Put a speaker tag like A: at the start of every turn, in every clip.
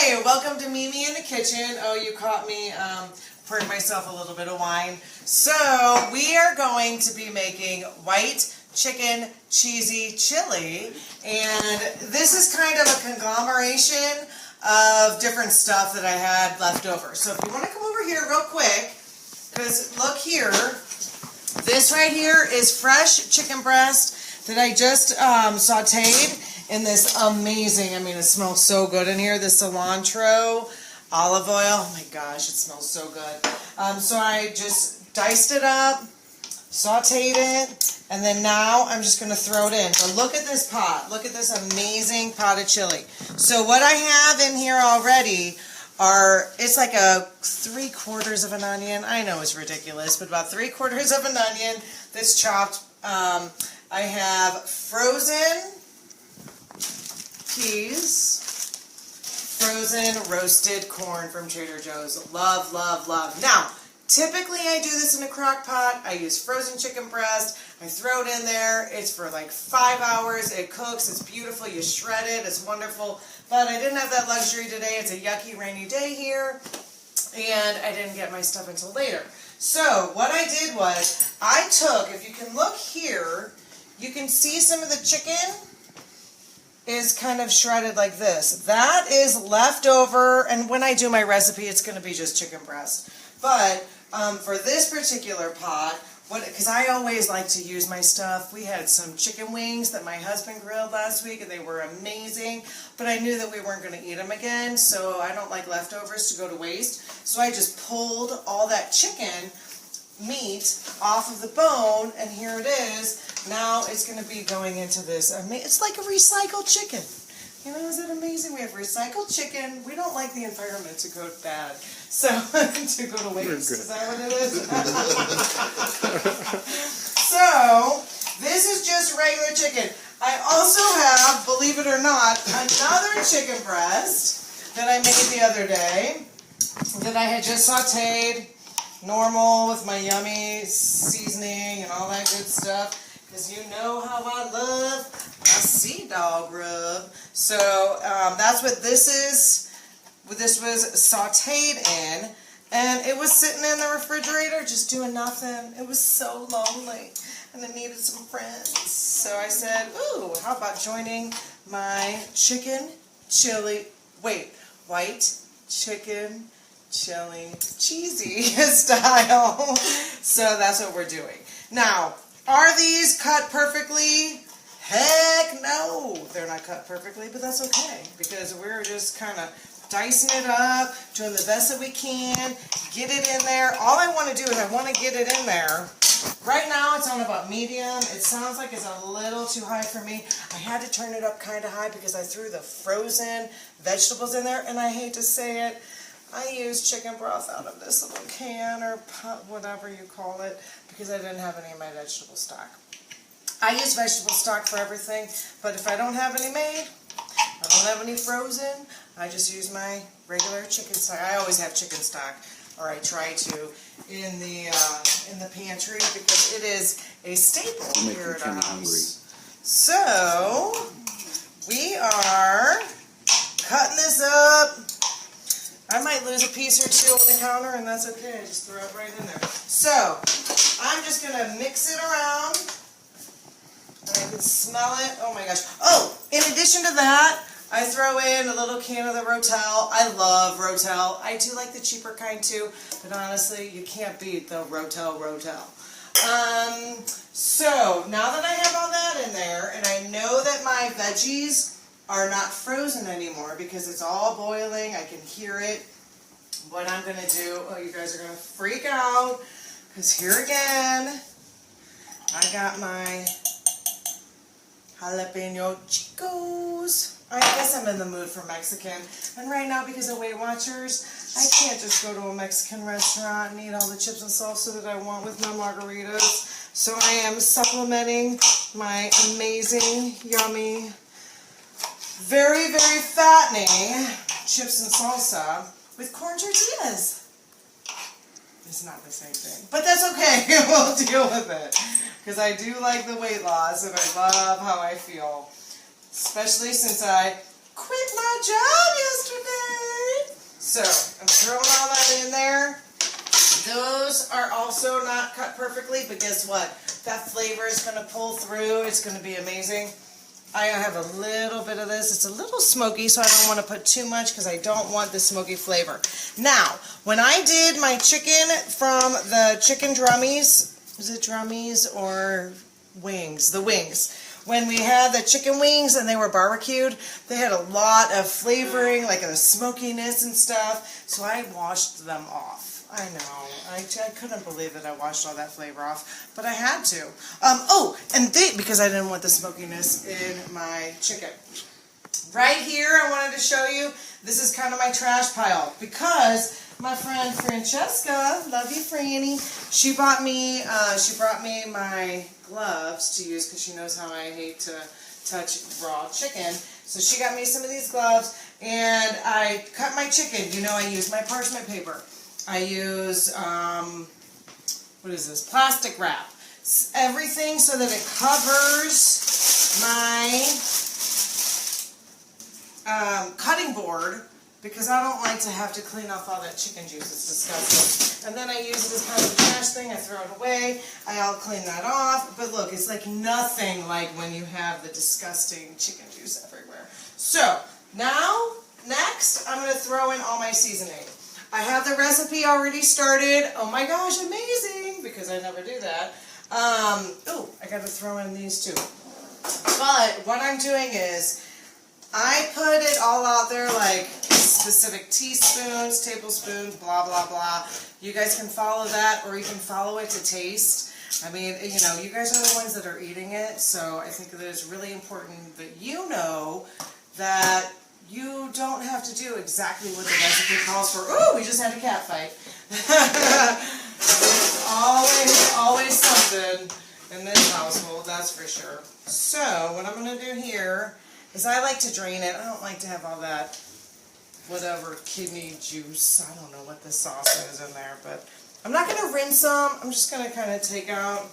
A: Hi, welcome to Mimi in the kitchen. Oh, you caught me pouring myself a little bit of wine. So we are going to be making white chicken cheesy chili, and this is kind of a conglomeration of different stuff that I had left over. So if you want to come over here real quick, because look here, this right here is fresh chicken breast that I just sauteed in this amazing, I mean it smells so good in here, this cilantro, olive oil, oh my gosh, it smells so good. So I just diced it up, sauteed it, and then now I'm just going to throw it in. But look at this pot, look at this amazing pot of chili. So what I have in here already are, it's like a 3/4 of an onion, I know it's ridiculous, but about 3/4 of an onion that's chopped. I have frozen peas, frozen roasted corn from Trader Joe's. Love, love, love. Now, typically I do this in a crock pot. I use frozen chicken breast. I throw it in there. It's for like 5 hours. It cooks. It's beautiful. You shred it. It's wonderful. But I didn't have that luxury today. It's a yucky rainy day here. And I didn't get my stuff until later. So what I did was I took, if you can look here, you can see some of the chicken is kind of shredded like this. That is leftover, and when I do my recipe, it's going to be just chicken breast. But for this particular pot, because I always like to use my stuff, we had some chicken wings that my husband grilled last week, and they were amazing, but I knew that we weren't going to eat them again, so I don't like leftovers to go to waste. So I just pulled all that chicken meat off of the bone, and here it is. Now it's going to be going into this. It's like a recycled chicken. You know, is it amazing? We have recycled chicken. We don't like the environment to go bad. So, to go to waste. Is that what it is? So, this is just regular chicken. I also have, believe it or not, another chicken breast that I made the other day that I had just sauteed normal with my yummy seasoning and all that good stuff. Because you know how I love my sea dog rub. So that's what this is. This was sauteed in. And it was sitting in the refrigerator just doing nothing. It was so lonely. And it needed some friends. So I said, ooh, how about joining my chicken chili, white chicken chili cheesy style. So that's what we're doing. Now, are these cut perfectly? Heck no, they're not cut perfectly, but that's okay because we're just kind of dicing it up, doing the best that we can, get it in there. All I want to do is I want to get it in there. Right now it's on about medium. It sounds like it's a little too high for me. I had to turn it up kind of high because I threw the frozen vegetables in there, and I hate to say it, I used chicken broth out of this little can or pot, whatever you call it, because I didn't have any of my vegetable stock. I use vegetable stock for everything, but if I don't have any made, I don't have any frozen, I just use my regular chicken stock. I always have chicken stock, or I try to, in the pantry, because it is a staple here at our house. So, we are cutting this up. I might lose a piece or two on the counter, and that's okay. I just throw it right in there. So, I'm just going to mix it around, and I can smell it. Oh my gosh. Oh, in addition to that, I throw in a little can of the Rotel. I love Rotel. I do like the cheaper kind too, but honestly, you can't beat the Rotel. So, now that I have all that in there, and I know that my veggies are not frozen anymore because it's all boiling. I can hear it. What I'm going to do, oh, you guys are going to freak out because here again, I got my jalapeno chicos. I guess I'm in the mood for Mexican. And right now, because of Weight Watchers, I can't just go to a Mexican restaurant and eat all the chips and salsa that I want with my margaritas. So I am supplementing my amazing, yummy, very, very fattening chips and salsa with corn tortillas. It's not the same thing, but that's okay. We'll deal with it because I do like the weight loss and I love how I feel, especially since I quit my job yesterday. So I'm throwing all that in there. Those are also not cut perfectly, but guess what? That flavor is going to pull through. It's going to be amazing. I have a little bit of this. It's a little smoky, so I don't want to put too much because I don't want the smoky flavor. Now, when I did my chicken from the chicken drummies, is it drummies or wings? The wings. When we had the chicken wings and they were barbecued, they had a lot of flavoring, like a smokiness and stuff, so I washed them off. I know. I couldn't believe that I washed all that flavor off, but I had to. Because I didn't want the smokiness in my chicken. Right here, I wanted to show you, this is kind of my trash pile, because my friend Francesca, love you Franny, she brought me my gloves to use because she knows how I hate to touch raw chicken. So she got me some of these gloves, and I cut my chicken. You know, I use my parchment paper. I use, what is this, plastic wrap. Everything so that it covers my cutting board, because I don't like to have to clean off all that chicken juice. It's disgusting. And then I use it as kind of a trash thing. I throw it away. I'll clean that off. But look, it's like nothing like when you have the disgusting chicken juice everywhere. So, now, next, I'm going to throw in all my seasoning. I have the recipe already started. Oh my gosh, amazing, because I never do that. I got to throw in these too. But what I'm doing is I put it all out there, like specific teaspoons, tablespoons, blah, blah, blah. You guys can follow that, or you can follow it to taste. I mean, you know, you guys are the ones that are eating it, so I think that it's really important that you know that you don't have to do exactly what the recipe calls for. Ooh, we just had a cat fight. There's always something in this household, that's for sure. So, what I'm going to do here is I like to drain it. I don't like to have all that whatever kidney juice. I don't know what this sauce is in there, but I'm not going to rinse them. I'm just going to kind of take out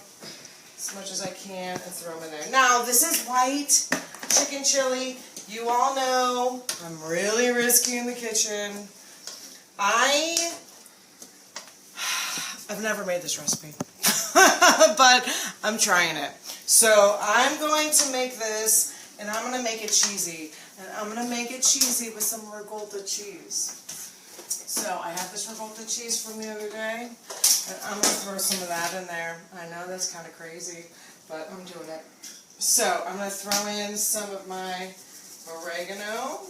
A: as much as I can and throw them in there. Now, this is white chicken chili. You all know I'm really risky in the kitchen. I've never made this recipe, but I'm trying it. So I'm going to make this, and I'm going to make it cheesy. And I'm going to make it cheesy with some ricotta cheese. So I have this ricotta cheese from the other day, and I'm going to throw some of that in there. I know that's kind of crazy, but I'm doing it. So I'm going to throw in some of my oregano.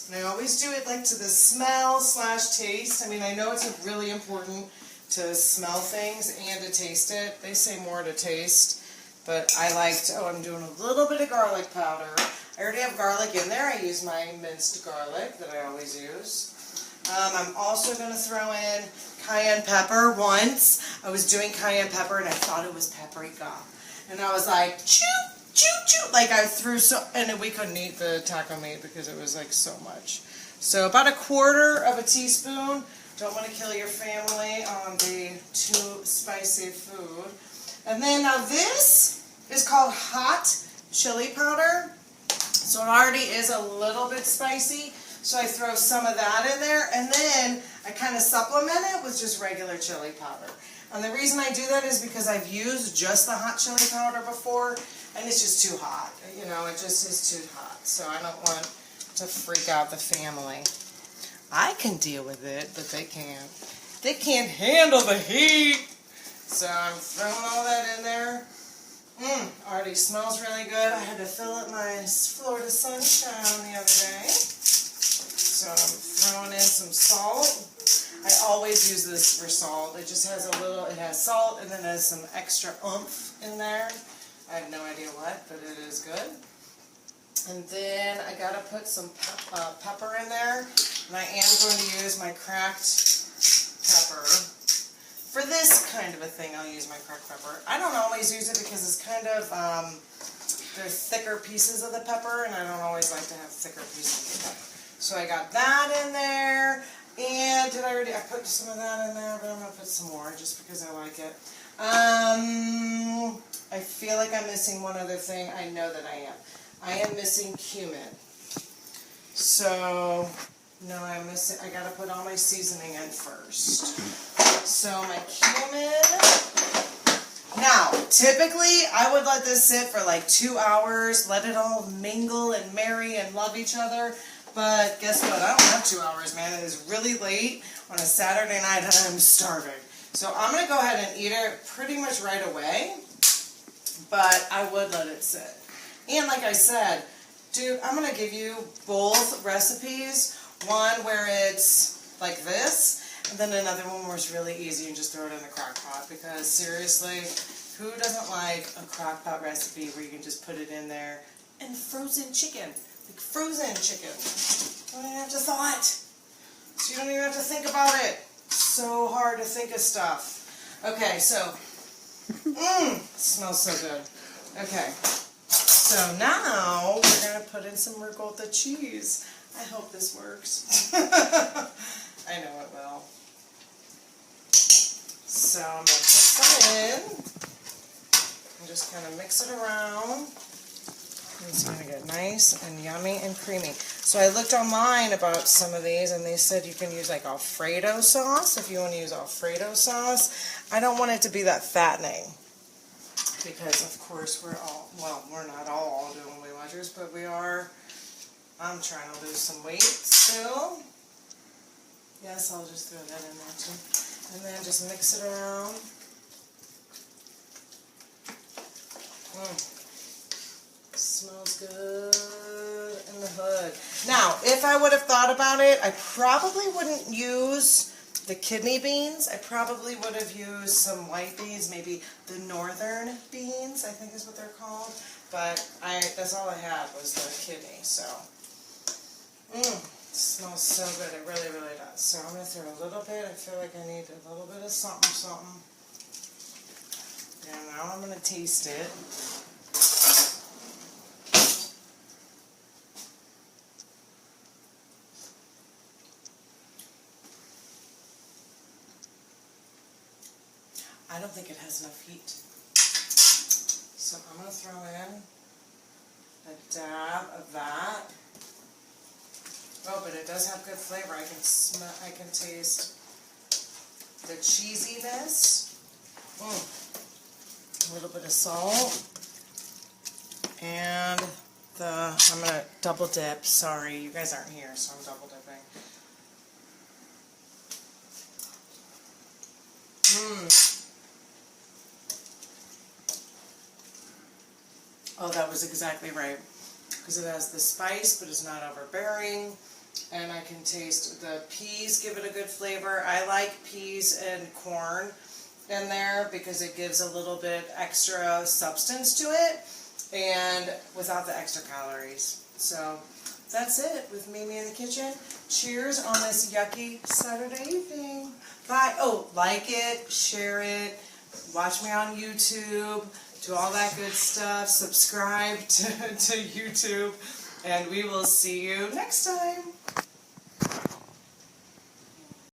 A: And I always do it like to the smell/taste. I mean, I know it's really important to smell things and to taste it. They say more to taste, but I like to, I'm doing a little bit of garlic powder. I already have garlic in there. I use my minced garlic that I always use. I'm also going to throw in cayenne pepper. Once I was doing cayenne pepper and I thought it was paprika. And I was like, choo, choo, choo. Like I threw so, and we couldn't eat the taco meat because it was like so much. So about 1/4 teaspoon. Don't want to kill your family on the too spicy food. And then now this is called hot chili powder. So it already is a little bit spicy. So I throw some of that in there, and then I kind of supplement it with just regular chili powder. And the reason I do that is because I've used just the hot chili powder before, and it's just too hot. You know, it just is too hot. So I don't want to freak out the family. I can deal with it, but they can't. They can't handle the heat. So I'm throwing all that in there. Already smells really good. I had to fill up my Florida Sunshine the other day. So I'm throwing in some salt. I always use this for salt. It just has a little, it has salt and then it has some extra oomph in there. I have no idea what, but it is good. And then I got to put some pepper in there. And I am going to use my cracked pepper. For this kind of a thing, I'll use my cracked pepper. I don't always use it because it's kind of, they're thicker pieces of the pepper, and I don't always like to have thicker pieces of the pepper. So I got that in there, and I put some of that in there, but I'm going to put some more just because I like it. I feel like I'm missing one other thing. I know that I am. I am missing cumin. So No, I'm missing. I gotta put all my seasoning in first. So my cumin. Now, typically, I would let this sit for like 2 hours, let it all mingle and marry and love each other. But guess what? I don't have 2 hours, man. It is really late on a Saturday night and I'm starving. So I'm going to go ahead and eat it pretty much right away. But I would let it sit. And like I said, dude, I'm going to give you both recipes. One where it's like this. And then another one where it's really easy and just throw it in the crock pot, because seriously, who doesn't like a crock pot recipe where you can just put it in there? And frozen chicken, like frozen chicken. You don't even have to thaw it. So you don't even have to think about it. So hard to think of stuff. Okay, so, it smells so good. Okay, so now we're going to put in some ricotta cheese. I hope this works. I know it will. So I'm going to put some in and just kind of mix it around. It's going to get nice and yummy and creamy. So I looked online about some of these and they said you can use like Alfredo sauce if you want to use Alfredo sauce. I don't want it to be that fattening because of course we're not all doing Weight Watchers, but we are. I'm trying to lose some weight still. Yes, I'll just throw that in there too. And then just mix it around. Smells good in the hood. Now, if I would have thought about it, I probably wouldn't use the kidney beans. I probably would have used some white beans, maybe the northern beans, I think is what they're called. But that's all I had was the kidney, so. It smells so good. It really, really does. So I'm going to throw a little bit. I feel like I need a little bit of something. And now I'm going to taste it. I don't think it has enough heat. So I'm going to throw in a dab of that. Oh, but it does have good flavor. I can taste the cheesiness. A little bit of salt. And I'm going to double dip. Sorry, you guys aren't here, so I'm double dipping. Oh, that was exactly right. Because it has the spice, but it's not overbearing. And I can taste the peas, give it a good flavor. I like peas and corn in there because it gives a little bit extra substance to it and without the extra calories. So that's it with Mimi in the kitchen. Cheers on this yucky Saturday evening. Bye. Oh, like it, share it, watch me on YouTube, do all that good stuff, subscribe to YouTube, and we will see you next time.